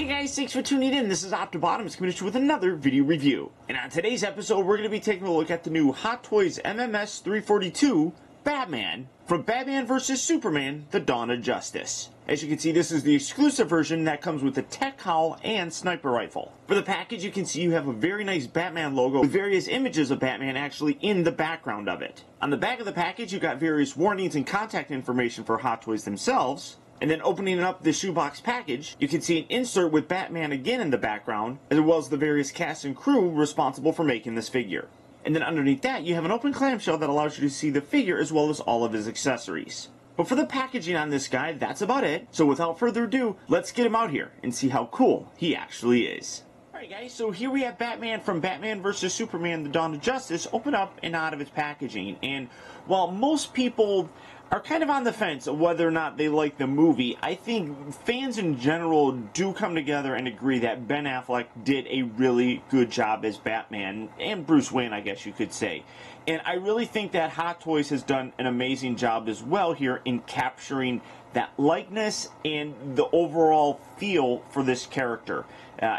Hey guys, thanks for tuning in. This is Optibottoms coming at you with another video review. And on today's episode, we're going to be taking a look at the new Hot Toys MMS 342 Batman from Batman vs. Superman, The Dawn of Justice. As you can see, this is the exclusive version that comes with the tech cowl and sniper rifle. For the package, you can see you have a very nice Batman logo with various images of Batman actually in the background of it. On the back of the package, you got various warnings and contact information for Hot Toys themselves. And then opening up the shoebox package, you can see an insert with Batman again in the background, as well as the various cast and crew responsible for making this figure. And then underneath that, you have an open clamshell that allows you to see the figure as well as all of his accessories. But for the packaging on this guy, that's about it. So without further ado, let's get him out here and see how cool he actually is. Alright guys, so here we have Batman from Batman vs. Superman, The Dawn of Justice, open up and out of its packaging. And while most people are kind of on the fence of whether or not they like the movie, I think fans in general do come together and agree that Ben Affleck did a really good job as Batman, and Bruce Wayne, I guess you could say. And I really think that Hot Toys has done an amazing job as well here in capturing that likeness and the overall feel for this character.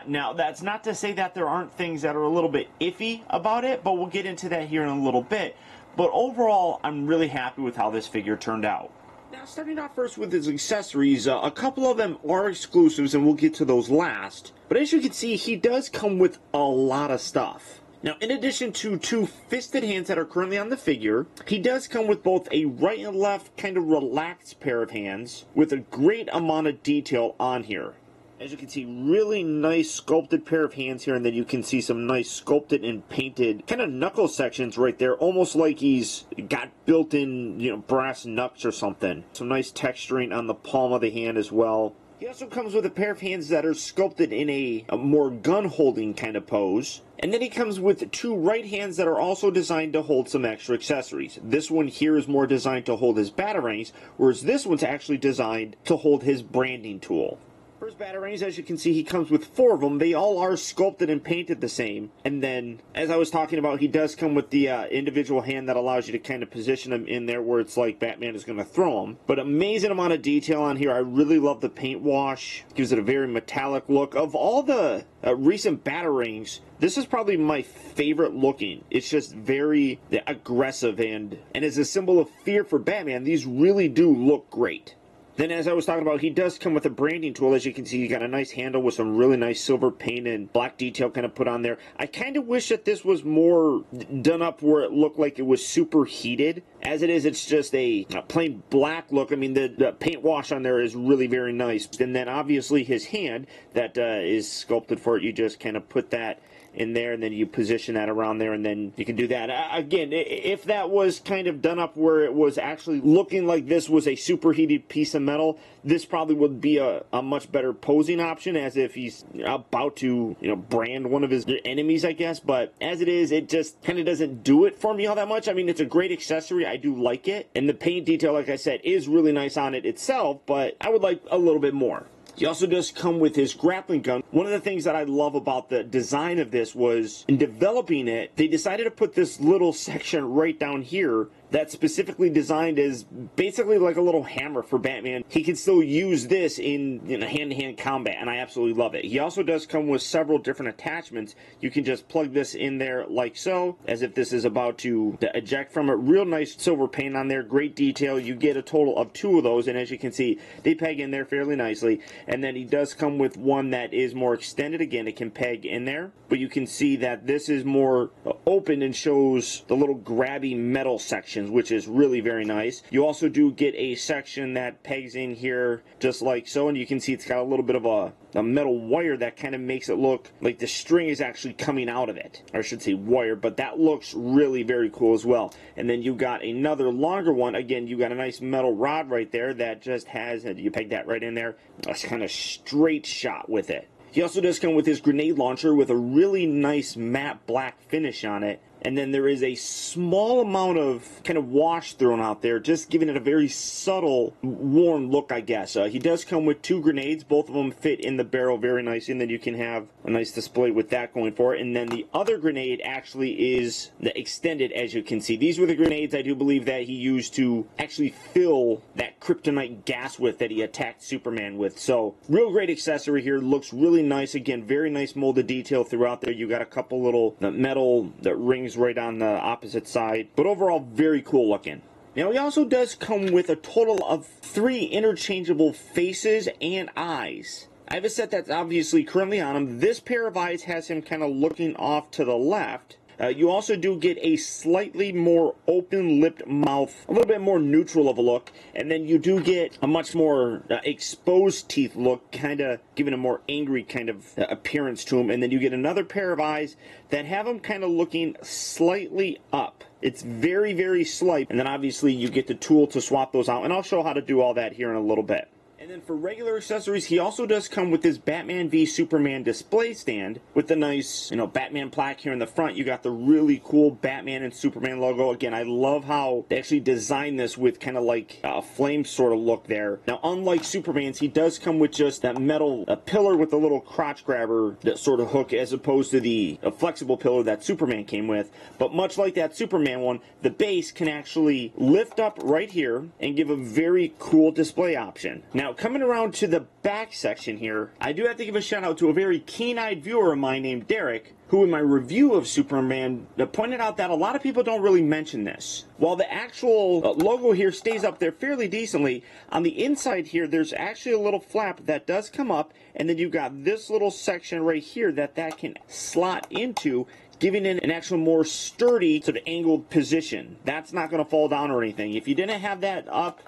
Now, that's not to say that there aren't things that are a little bit iffy about it, but we'll get into that here in a little bit. But overall, I'm really happy with how this figure turned out. Now, starting off first with his accessories, a couple of them are exclusives, and we'll get to those last. But as you can see, he does come with a lot of stuff. Now, in addition to two fisted hands that are currently on the figure, he does come with both a right and left kind of relaxed pair of hands with a great amount of detail on here. As you can see, really nice sculpted pair of hands here, and then you can see some nice sculpted and painted kind of knuckle sections right there, almost like he's got built-in, brass knucks or something. Some nice texturing on the palm of the hand as well. He also comes with a pair of hands that are sculpted in a more gun-holding kind of pose. And then he comes with two right hands that are also designed to hold some extra accessories. This one here is more designed to hold his batarangs, whereas this one's actually designed to hold his branding tool. For his batarangs, as you can see, he comes with four of them. They all are sculpted and painted the same. And then, as I was talking about, he does come with the individual hand that allows you to kind of position them in there where it's like Batman is going to throw them. But amazing amount of detail on here. I really love the paint wash. Gives it a very metallic look. Of all the recent batarangs, this is probably my favorite looking. It's just very aggressive, and as a symbol of fear for Batman, these really do look great. Then, as I was talking about, he does come with a branding tool. As you can see, you got a nice handle with some really nice silver paint and black detail kind of put on there. I kind of wish that this was more done up where it looked like it was super heated. As it is, it's just a plain black look. I mean, the paint wash on there is really very nice. And then, obviously, his hand that is sculpted for it, you just kind of put that in there, and then you position that around there, and then you can do that. Again, if that was kind of done up where it was actually looking like this was a superheated piece of metal, this probably would be a much better posing option, as if he's about to, brand one of his enemies, I guess. But as it is, it just kind of doesn't do it for me all that much. I mean, it's a great accessory. I do like it, and the paint detail, like I said, is really nice on it itself, but I would like a little bit more. He also does come with his grappling gun. One of the things that I love about the design of this was, in developing it, they decided to put this little section right down here that's specifically designed as basically like a little hammer for Batman. He can still use this in hand-to-hand combat, and I absolutely love it. He also does come with several different attachments. You can just plug this in there like so, as if this is about to eject from it. Real nice silver paint on there, great detail. You get a total of two of those, and as you can see, they peg in there fairly nicely. And then he does come with one that is more extended. Again, it can peg in there, but you can see that this is more open and shows the little grabby metal sections, which is really very nice. You also do get a section that pegs in here just like so, and you can see it's got a little bit of a metal wire that kind of makes it look like the string is actually coming out of it. Or I should say wire, but that looks really very cool as well. And then you got another longer one. Again, you got a nice metal rod right there that just has, you peg that right in there, a kind of straight shot with it. He also does come with his grenade launcher with a really nice matte black finish on it. and then there is a small amount of kind of wash thrown out there, just giving it a very subtle, warm look, I guess. He does come with 2 grenades. Both of them fit in the barrel very nicely, and then you can have a nice display with that going for it. And then the other grenade actually is the extended, as you can see. These were the grenades I do believe that he used to actually fill that kryptonite gas with that he attacked Superman with. So, real great accessory here. Looks really nice. Again, very nice molded detail throughout there. You got a couple little metal rings right on the opposite side. But overall, very cool looking. Now, he also does come with a total of 3 interchangeable faces and eyes. I have a set that's obviously currently on him. This pair of eyes has him kind of looking off to the left. You also do get a slightly more open-lipped mouth, a little bit more neutral of a look, and then you do get a much more exposed teeth look, kind of giving a more angry kind of appearance to him, and then you get another pair of eyes that have him kind of looking slightly up. It's very, very slight, and then obviously you get the tool to swap those out, and I'll show how to do all that here in a little bit. And then for regular accessories, he also does come with this Batman v Superman display stand with the nice, Batman plaque here in the front. You got the really cool Batman and Superman logo. Again, I love how they actually designed this with kind of like a flame sort of look there. Now, unlike Superman's, he does come with just that metal pillar with a little crotch grabber, that sort of hook, as opposed to the flexible pillar that Superman came with. But much like that Superman one, the base can actually lift up right here and give a very cool display option. Now, coming around to the back section here, I do have to give a shout out to a very keen-eyed viewer of mine named Derek, who in my review of Superman pointed out that a lot of people don't really mention this. While the actual logo here stays up there fairly decently, on the inside here there's actually a little flap that does come up, and then you've got this little section right here that can slot into, giving it an actual more sturdy sort of angled position. That's not going to fall down or anything. If you didn't have that up,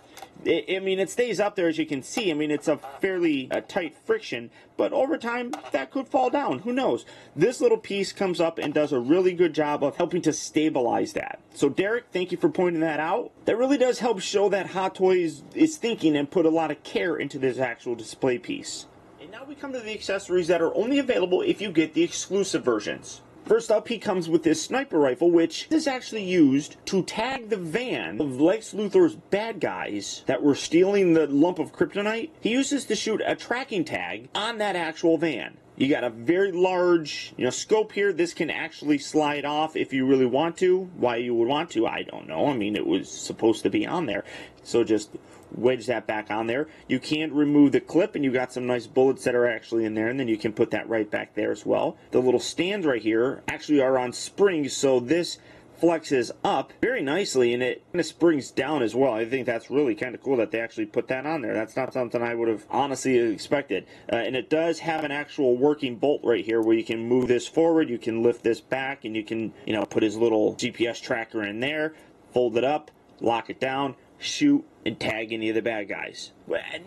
it stays up there, as you can see. It's a fairly tight friction, but over time, that could fall down. Who knows? This little piece comes up and does a really good job of helping to stabilize that. So, Derek, thank you for pointing that out. That really does help show that Hot Toys is thinking and put a lot of care into this actual display piece. And now we come to the accessories that are only available if you get the exclusive versions. First up, he comes with this sniper rifle, which is actually used to tag the van of Lex Luthor's bad guys that were stealing the lump of kryptonite. He uses to shoot a tracking tag on that actual van. You got a very large, scope here. This can actually slide off if you really want to. Why you would want to, I don't know. It was supposed to be on there. So just wedge that back on there. You can remove the clip, and you got some nice bullets that are actually in there, and then you can put that right back there as well. The little stands right here actually are on springs, so this flexes up very nicely, and it kind of springs down as well. I think that's really kind of cool that they actually put that on there. That's not something I would have honestly expected. And it does have an actual working bolt right here where you can move this forward, you can lift this back, and you can, put his little GPS tracker in there, fold it up, lock it down, shoot, and tag any of the bad guys.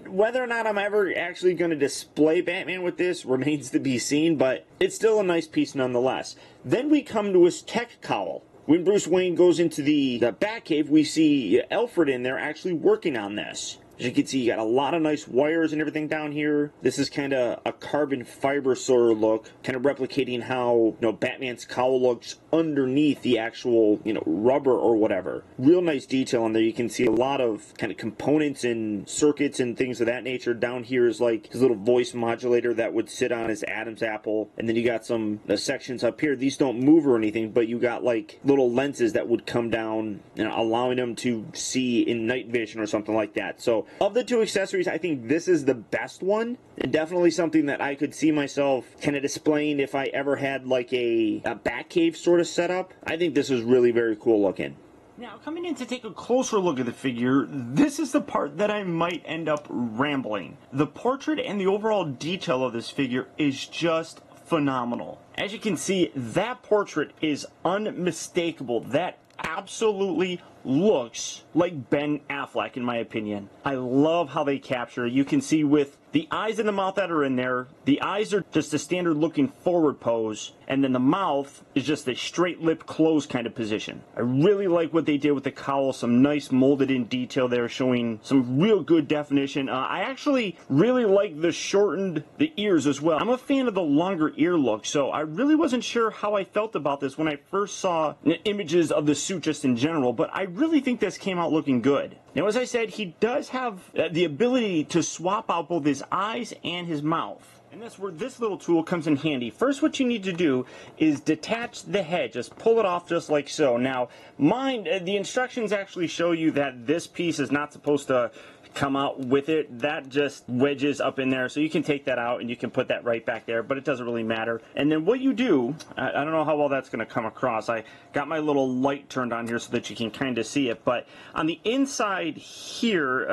Whether or not I'm ever actually going to display Batman with this remains to be seen, but it's still a nice piece nonetheless. Then we come to his tech cowl. When Bruce Wayne goes into the Batcave, we see Alfred in there actually working on this. As you can see, you got a lot of nice wires and everything down here. This is kind of a carbon fiber sort of look, kind of replicating how, Batman's cowl looks underneath the actual, rubber or whatever. Real nice detail in there. You can see a lot of kind of components and circuits and things of that nature. Down here is like his little voice modulator that would sit on his Adam's apple. And then you got some sections up here. These don't move or anything, but you got like little lenses that would come down, allowing him to see in night vision or something like that. So, of the two accessories, I think this is the best one, and definitely something that I could see myself kind of displaying if I ever had like a Batcave sort of setup. I think this is really very cool looking. Now, coming in to take a closer look at the figure, this is the part that I might end up rambling. The portrait and the overall detail of this figure is just phenomenal. As you can see, that portrait is unmistakable. That absolutely looks like Ben Affleck, in my opinion. I love how they capture it. You can see with the eyes and the mouth that are in there, the eyes are just a standard looking forward pose, and then the mouth is just a straight lip closed kind of position. I really like what they did with the cowl, some nice molded in detail there showing some real good definition. I actually really like the ears as well. I'm a fan of the longer ear look, so I really wasn't sure how I felt about this when I first saw images of the suit just in general, but I really think this came out looking good. Now, as I said, he does have the ability to swap out both his eyes and his mouth. And that's where this little tool comes in handy. First, what you need to do is detach the head. Just pull it off just like so. Now, the instructions actually show you that this piece is not supposed to come out with it. That just wedges up in there, so you can take that out and you can put that right back there, but it doesn't really matter. And then what you do, I don't know how well that's going to come across. I got my little light turned on here so that you can kind of see it, but on the inside here,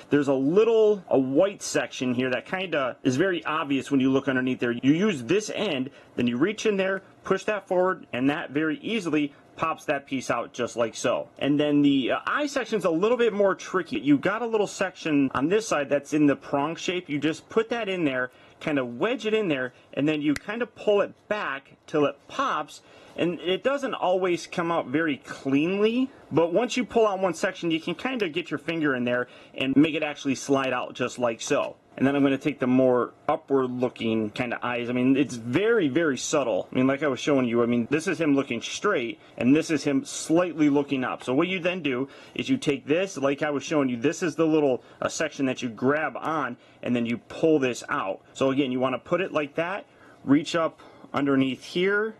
there's a white section here that kind of is very obvious when you look underneath there. You use this end, then you reach in there, push that forward, and that very easily pops that piece out just like so. And then the eye section's a little bit more tricky. You got a little section on this side that's in the prong shape. You just put that in there, kind of wedge it in there, and then you kind of pull it back till it pops. And it doesn't always come out very cleanly, but once you pull out one section, you can kind of get your finger in there and make it actually slide out just like so. And then I'm going to take the more upward looking kind of eyes. I mean, it's very, very subtle. I mean, like I was showing you, I mean, this is him looking straight, and this is him slightly looking up. So what you then do is you take this, like I was showing you, this is the little section that you grab on, and then you pull this out. So again, you want to put it like that, reach up underneath here,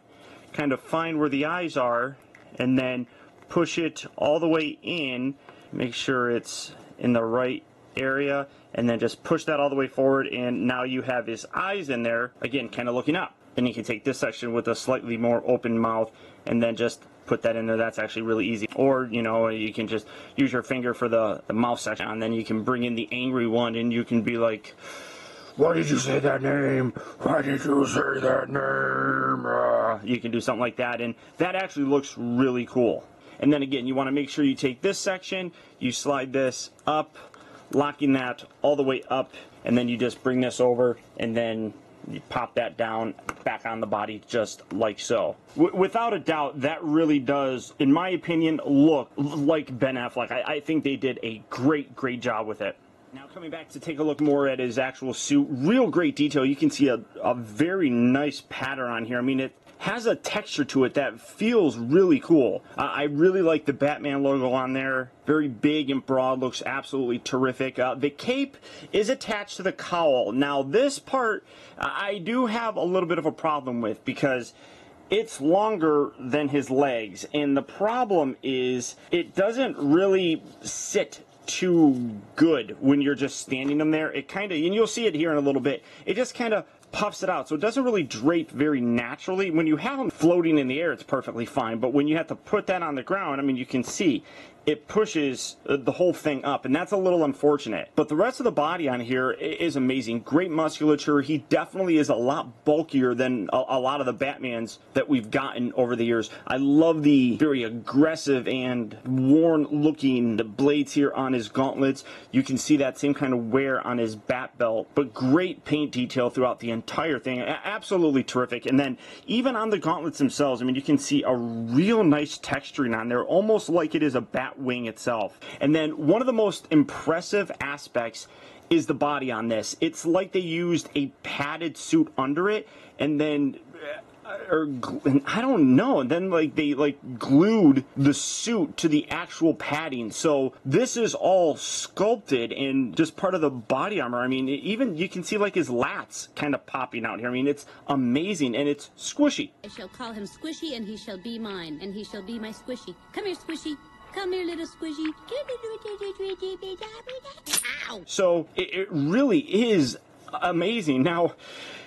kind of find where the eyes are, and then push it all the way in, make sure it's in the right area, and then just push that all the way forward, and now you have his eyes in there, again, kind of looking up. Then you can take this section with a slightly more open mouth and then just put that in there. That's actually really easy. Or, you know, you can just use your finger for the mouth section, and then you can bring in the angry one, and you can be like, why did you say that name? Why did you say that name? You can do something like that, and that actually looks really cool. And then again, you want to make sure you take this section, you slide this up, locking that all the way up, and then you just bring this over, and then you pop that down back on the body just like so. Without a doubt, that really does, in my opinion, look like Ben Affleck. I think they did a great job with it. Now coming back to take a look more at his actual suit, real great detail. You can see a very nice pattern on here. I mean, it has a texture to it that feels really cool. I really like the Batman logo on there. Very big and broad, looks absolutely terrific. The cape is attached to the cowl. Now this part I do have a little bit of a problem with because it's longer than his legs, and the problem is it doesn't really sit too good when you're just standing them there. It kind of, and you'll see it here in a little bit, it just kind of puffs it out, so it doesn't really drape very naturally. When you have them floating in the air, it's perfectly fine, but when you have to put that on the ground, I mean, you can see it pushes the whole thing up, and that's a little unfortunate. But the rest of the body on here is amazing. Great musculature. He definitely is a lot bulkier than a lot of the Batmans that we've gotten over the years. I love the very aggressive and worn looking blades here on his gauntlets. You can see that same kind of wear on his bat belt, but great paint detail throughout the entire thing. Absolutely terrific. And then even on the gauntlets themselves, I mean, you can see a real nice texturing on there, almost like it is a bat wing itself. And then one of the most impressive aspects is the body on this. It's like they used a padded suit under it, and then I don't know, and then they glued the suit to the actual padding. So this is all sculpted and just part of the body armor. I mean, even you can see like his lats kind of popping out here. I mean, it's amazing, and it's squishy. I shall call him Squishy, and he shall be mine, and he shall be my Squishy. Come here, Squishy. Come here, little Squishy. Ow! So it really is amazing. Now,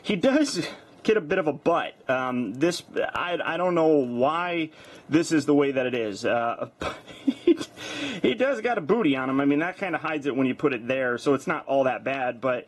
he does get a bit of a butt. I don't know why this is the way that it is. He does got a booty on him. I mean, that kind of hides it when you put it there, so it's not all that bad, but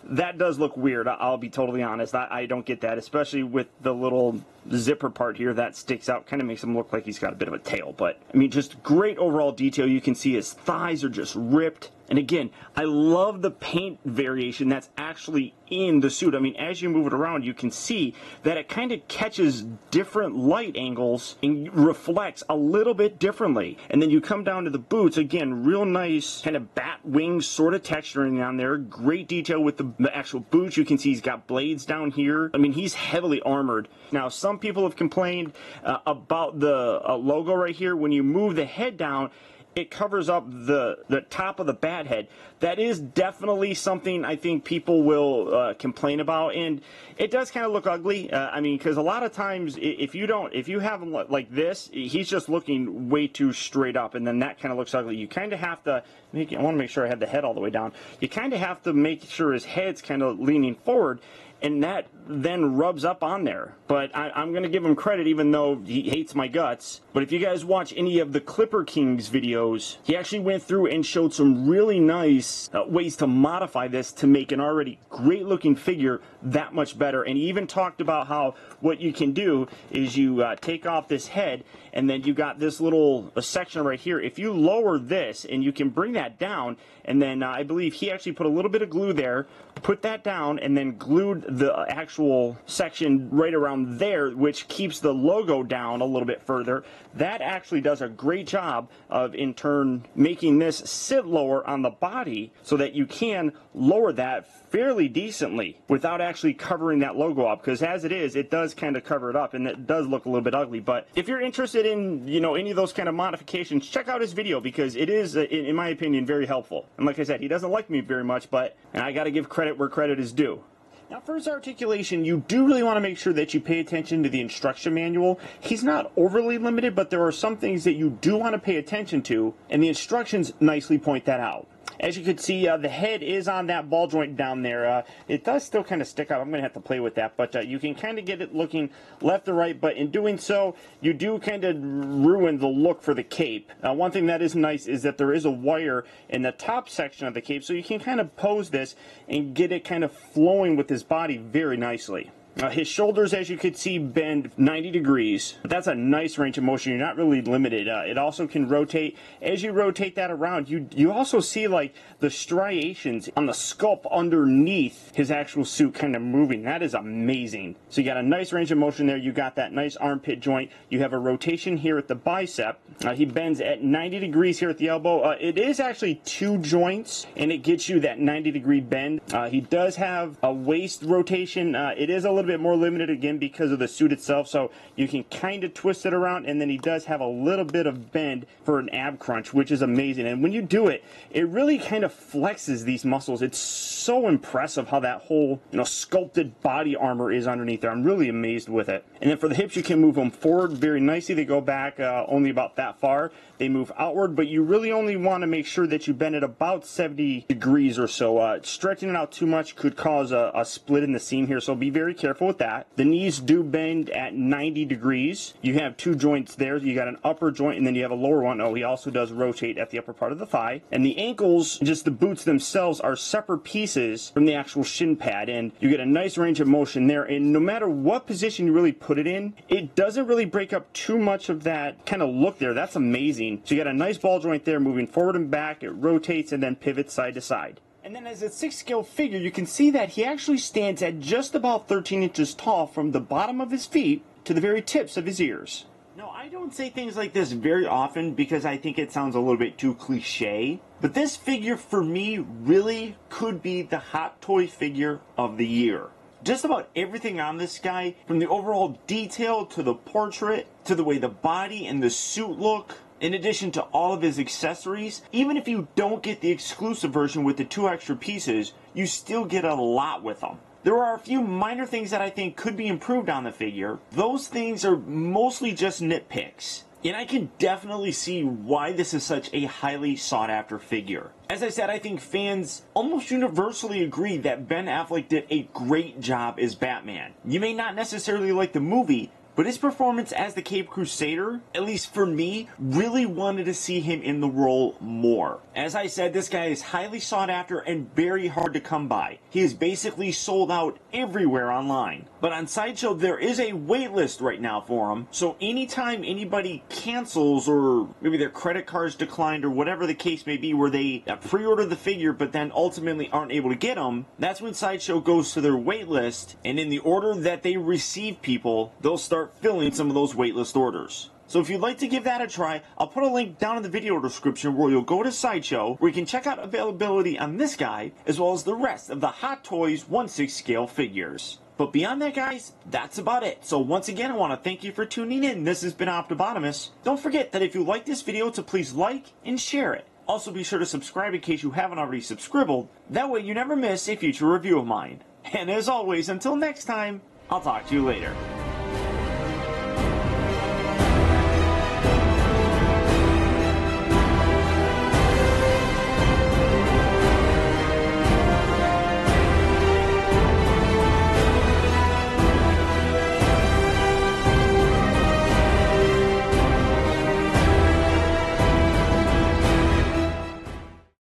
that does look weird. I'll be totally honest. I don't get that, especially with the little zipper part here that sticks out. Kind of makes him look like he's got a bit of a tail. But, I mean, just great overall detail. You can see his thighs are just ripped. And again, I love the paint variation that's actually in the suit. I mean, as you move it around, you can see that it kind of catches different light angles and reflects a little bit differently. And then you come down to the boots, again, real nice kind of bat wing sort of texturing on there. Great detail with the actual boots. You can see he's got blades down here. I mean, he's heavily armored. Now, some people have complained about the logo right here. When you move the head down, it covers up the top of the bat head. That is definitely something I think people will complain about, and it does kind of look ugly. I mean, because a lot of times if you have him like this, he's just looking way too straight up, and then that kind of looks ugly. You kind of have to I want to make sure I have the head all the way down. You kind of have to make sure his head's kind of leaning forward, and that then rubs up on there. But I'm going to give him credit even though he hates my guts. But if you guys watch any of the Clipper King's videos, he actually went through and showed some really nice ways to modify this to make an already great looking figure that much better. And he even talked about how what you can do is you take off this head, and then you got this little section right here. If you lower this and you can bring that down, and then I believe he actually put a little bit of glue there, put that down, and then glued the actual section right around there, which keeps the logo down a little bit further. That actually does a great job of, in turn, making this sit lower on the body so that you can lower that fairly decently without actually covering that logo up, because as it is, it does kind of cover it up, and it does look a little bit ugly. But if you're interested in, you know, any of those kind of modifications, check out his video, because it is, in my opinion, very helpful. And like I said, he doesn't like me very much, but and I got to give credit where credit is due. Now, for his articulation, you do really want to make sure that you pay attention to the instruction manual. He's not overly limited, but there are some things that you do want to pay attention to, and the instructions nicely point that out. As you can see, the head is on that ball joint down there. It does still kind of stick out. I'm going to have to play with that, but you can kind of get it looking left or right, but in doing so, you do kind of ruin the look for the cape. One thing that is nice is that there is a wire in the top section of the cape, so you can kind of pose this and get it kind of flowing with his body very nicely. His shoulders, as you can see, bend 90 degrees. That's a nice range of motion. You're not really limited. It also can rotate. As you rotate that around, you also see like the striations on the sculpt underneath his actual suit kind of moving. That is amazing. So you got a nice range of motion there. You got that nice armpit joint. You have a rotation here at the bicep. He bends at 90 degrees here at the elbow. It is actually two joints, and it gets you that 90-degree bend. He does have a waist rotation. It is a little bit more limited again because of the suit itself, so you can kind of twist it around, and then he does have a little bit of bend for an ab crunch, which is amazing. And when you do it, it really kind of flexes these muscles. It's so impressive how that whole, you know, sculpted body armor is underneath there. I'm really amazed with it. And then for the hips, you can move them forward very nicely. They go back only about that far. They move outward, but you really only want to make sure that you bend it about 70 degrees or so. Stretching it out too much could cause a split in the seam here, so be very careful with that. The knees do bend at 90 degrees. You have two joints there. You got an upper joint, and then you have a lower one. Oh, he also does rotate at the upper part of the thigh. And the ankles, just the boots themselves, are separate pieces from the actual shin pad, and you get a nice range of motion there. And no matter what position you really put it in, it doesn't really break up too much of that kind of look there. That's amazing. So you got a nice ball joint there, moving forward and back. It rotates and then pivots side to side. And then as a 6-scale figure, you can see that he actually stands at just about 13 inches tall from the bottom of his feet to the very tips of his ears. Now, I don't say things like this very often because I think it sounds a little bit too cliche, but this figure for me really could be the Hot Toy figure of the year. Just about everything on this guy, from the overall detail to the portrait, to the way the body and the suit look, in addition to all of his accessories, even if you don't get the exclusive version with the 2 extra pieces, you still get a lot with them. There are a few minor things that I think could be improved on the figure. Those things are mostly just nitpicks. And I can definitely see why this is such a highly sought after figure. As I said, I think fans almost universally agree that Ben Affleck did a great job as Batman. You may not necessarily like the movie, but his performance as the Cape Crusader, at least for me, really wanted to see him in the role more. As I said, this guy is highly sought after and very hard to come by. He is basically sold out everywhere online. But on Sideshow, there is a wait list right now for him, so anytime anybody cancels or maybe their credit card's declined or whatever the case may be where they pre-order the figure but then ultimately aren't able to get them, that's when Sideshow goes to their wait list, and in the order that they receive people, they'll start filling some of those waitlist orders. So if you'd like to give that a try, I'll put a link down in the video description where you'll go to Sideshow, where you can check out availability on this guy, as well as the rest of the Hot Toys 1/6 scale figures. But beyond that, guys, that's about it. So once again, I want to thank you for tuning in. This has been Optibotimus. Don't forget that if you like this video, to please like and share it. Also be sure to subscribe in case you haven't already subscribed. That way you never miss a future review of mine. And as always, until next time, I'll talk to you later.